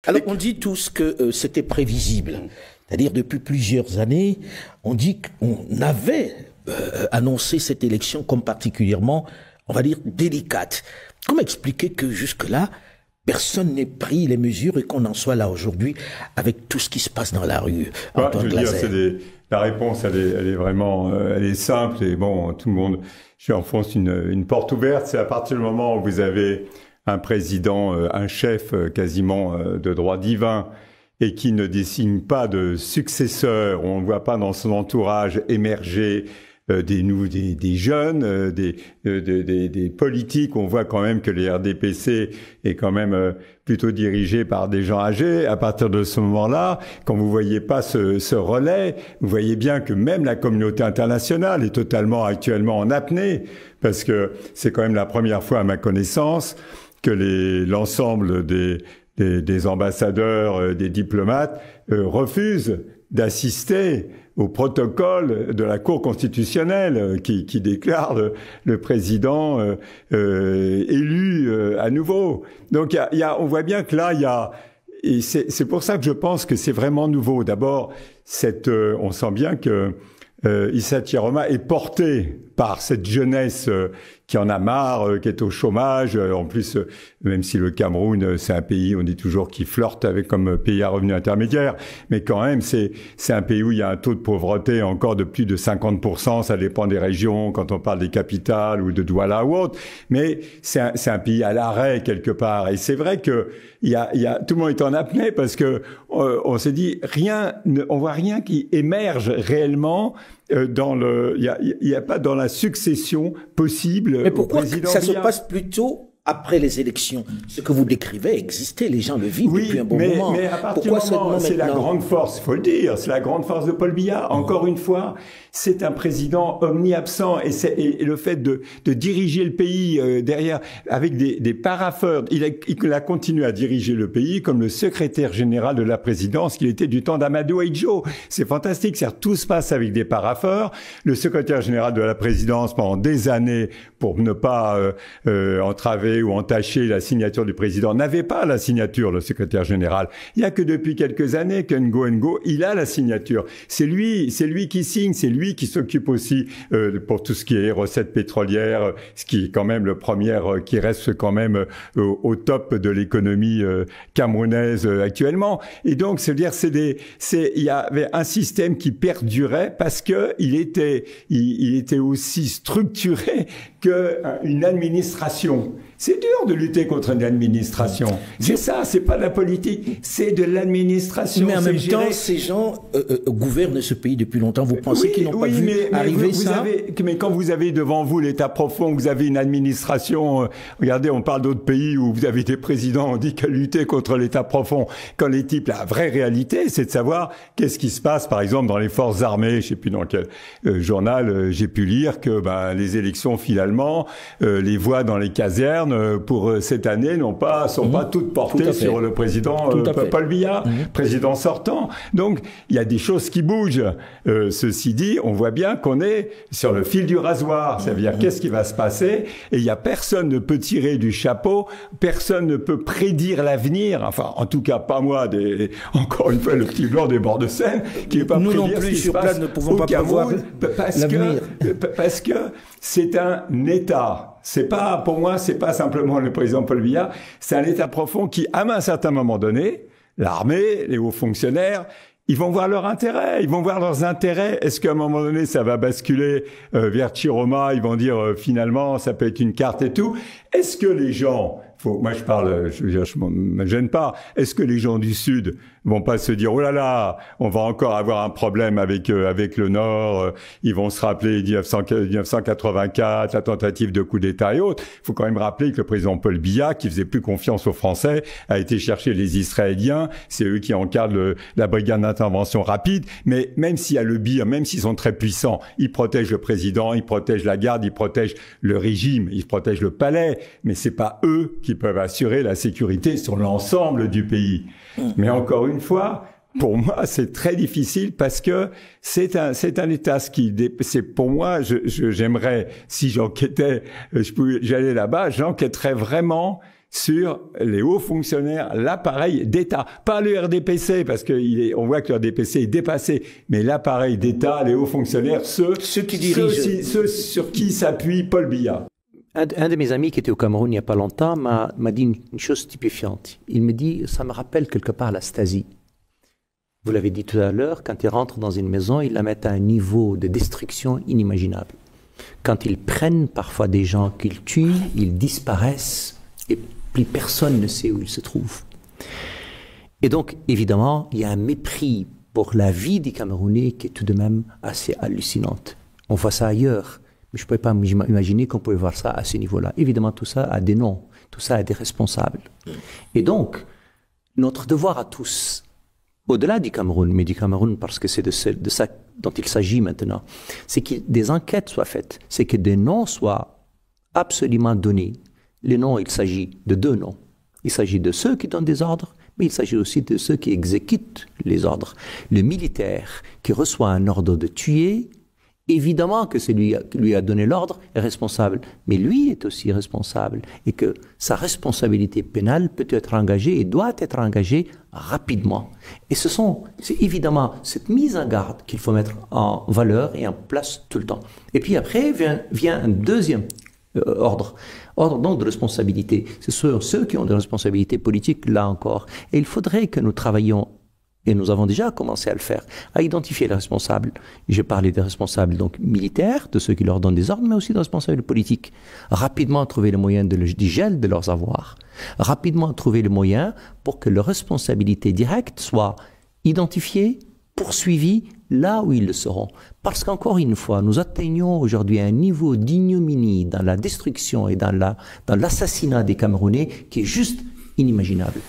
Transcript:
Alors, on dit tous que c'était prévisible. C'est-à-dire, depuis plusieurs années, on dit qu'on avait annoncé cette élection comme particulièrement, on va dire, délicate. Comment expliquer que jusque-là, personne n'ait pris les mesures et qu'on en soit là aujourd'hui avec tout ce qui se passe dans la rue? Je veux dire, la réponse, elle est vraiment, elle est simple et bon, tout le monde, je enfonce une porte ouverte. C'est à partir du moment où vous avez un président, un chef quasiment de droit divin et qui ne désigne pas de successeur, on ne voit pas dans son entourage émerger des jeunes, des politiques. On voit quand même que les RDPC est quand même plutôt dirigé par des gens âgés. À partir de ce moment-là, quand vous voyez pas ce relais, vous voyez bien que même la communauté internationale est totalement actuellement en apnée, parce que c'est quand même la première fois à ma connaissance que l'ensemble des ambassadeurs, des diplomates refusent d'assister au protocole de la Cour constitutionnelle qui déclare le président élu à nouveau. Donc on voit bien que là et c'est pour ça que je pense que c'est vraiment nouveau. D'abord, on sent bien que Issa Chiroma est porté par cette jeunesse qui en a marre, qui est au chômage. En plus, même si le Cameroun, c'est un pays, on dit toujours, qui flirte avec comme pays à revenu intermédiaire, mais quand même, c'est un pays où il y a un taux de pauvreté encore de plus de 50%. Ça dépend des régions, quand on parle des capitales ou de Douala ou autre. Mais c'est un pays à l'arrêt quelque part. Et c'est vrai que tout le monde est en apnée parce que on s'est dit on voit rien qui émerge réellement. Il y a pas dans la succession possible. Mais pourquoi au président ça se passe plutôt après les élections? Ce que vous décrivez existait, les gens le vivent depuis un bon moment. Mais à partir du moment, c'est la grande force, il faut le dire, c'est la grande force de Paul Biya. Encore une fois, c'est un président omni-absent et le fait de diriger le pays derrière avec des parapheurs, il a continué à diriger le pays comme le secrétaire général de la présidence qu'il était du temps d'Amadou Ahidjo. C'est fantastique, tout se passe avec des parapheurs. Le secrétaire général de la présidence pendant des années, pour ne pas entraver ou entacher la signature du président, n'avait pas la signature, le secrétaire général. Il y a que depuis quelques années qu'Ngo, il a la signature. C'est lui qui signe, c'est lui qui s'occupe aussi pour tout ce qui est recettes pétrolières, ce qui est quand même le premier qui reste quand même au top de l'économie camerounaise actuellement. Et donc, c'est-à-dire, il y avait un système qui perdurait parce que il était aussi structuré qu'une administration. C'est dur de lutter contre une administration. C'est ça, c'est pas de la politique, c'est de l'administration. Mais en même temps, ces gens gouvernent ce pays depuis longtemps. Vous pensez qu'ils n'ont pas vu arriver ça? Mais quand vous avez devant vous l'État profond, vous avez une administration, regardez, on parle d'autres pays où vous avez des présidents, on dit qu'à lutter contre l'État profond. Quand les types, la vraie réalité, c'est de savoir qu'est-ce qui se passe, par exemple, dans les forces armées. Je sais plus dans quel journal j'ai pu lire que les élections, finalement, les voix dans les casernes, pour cette année sont pas toutes portées sur le président Paul Biya, président sortant. Donc il y a des choses qui bougent. Ceci dit, on voit bien qu'on est sur le fil du rasoir. Ça veut dire qu'est-ce qui va se passer, et il y a personne ne peut tirer du chapeau, personne ne peut prédire l'avenir. Enfin, en tout cas pas moi. Encore une fois, le petit blanc des bords de Seine qui ne peut pas nous prédire non plus ce qui sur se passe place ne pouvons pas Cameroun, prévoir l'avenir. parce que c'est un État. Pour moi, c'est pas simplement le président Paul Biya, c'est un État profond qui, à un certain moment donné, l'armée, les hauts fonctionnaires, ils vont voir leur intérêt, ils vont voir leurs intérêts. Est-ce qu'à un moment donné, ça va basculer vers Chiroma? Ils vont dire finalement, ça peut être une carte et tout. Est-ce que les gens, moi je parle, je me gêne pas. Est-ce que les gens du Sud vont pas se dire oh là là, on va encore avoir un problème avec le Nord, ils vont se rappeler 1984, la tentative de coup d'État et autres. Il faut quand même rappeler que le président Paul Biya, qui faisait plus confiance aux Français, a été chercher les Israéliens, c'est eux qui encadrent la brigade d'intervention rapide, mais même s'il y a le BIR, même s'ils sont très puissants, ils protègent le président, ils protègent la garde, ils protègent le régime, ils protègent le palais, mais c'est pas eux qui peuvent assurer la sécurité sur l'ensemble du pays. Mais encore une fois, pour moi, c'est très difficile parce que c'est un État c'est pour moi, j'aimerais, si j'enquêtais, j'allais là-bas, j'enquêterais vraiment sur les hauts fonctionnaires, l'appareil d'État. Pas le RDPC, parce on voit que le RDPC est dépassé, mais l'appareil d'État, les hauts fonctionnaires, ceux sur qui s'appuie Paul Biya. Un de mes amis qui était au Cameroun il n'y a pas longtemps m'a dit une chose stupéfiante. Il me dit, ça me rappelle quelque part la Stasi. Vous l'avez dit tout à l'heure, quand ils rentrent dans une maison, ils la mettent à un niveau de destruction inimaginable. Quand ils prennent parfois des gens qu'ils tuent, ils disparaissent et plus personne ne sait où ils se trouvent. Et donc, évidemment, il y a un mépris pour la vie des Camerounais qui est tout de même assez hallucinante. On voit ça ailleurs, mais je ne pouvais pas imaginer qu'on pouvait voir ça à ce niveau-là. Évidemment, tout ça a des noms, tout ça a des responsables. Et donc, notre devoir à tous, au-delà du Cameroun, mais du Cameroun parce que c'est de ça dont il s'agit maintenant, c'est que des enquêtes soient faites, c'est que des noms soient absolument donnés. Les noms, il s'agit de 2 noms. Il s'agit de ceux qui donnent des ordres, mais il s'agit aussi de ceux qui exécutent les ordres. Le militaire qui reçoit un ordre de tuer, évidemment que celui qui lui a donné l'ordre est responsable, mais lui est aussi responsable et que sa responsabilité pénale peut être engagée et doit être engagée rapidement. Et c'est évidemment cette mise en garde qu'il faut mettre en valeur et en place tout le temps. Et puis après vient un deuxième ordre donc de responsabilité. Ce sont ceux qui ont des responsabilités politiques, là encore. Et il faudrait que nous travaillions, et nous avons déjà commencé à le faire, à identifier les responsables. J'ai parlé des responsables donc militaires, de ceux qui leur donnent des ordres, mais aussi des responsables politiques. Rapidement trouver le moyen du gel de leurs avoirs. Rapidement trouver le moyen pour que leur responsabilité directe soit identifiée, poursuivie, là où ils le seront. Parce qu'encore une fois, nous atteignons aujourd'hui un niveau d'ignominie dans la destruction et dans l'assassinat des Camerounais qui est juste inimaginable.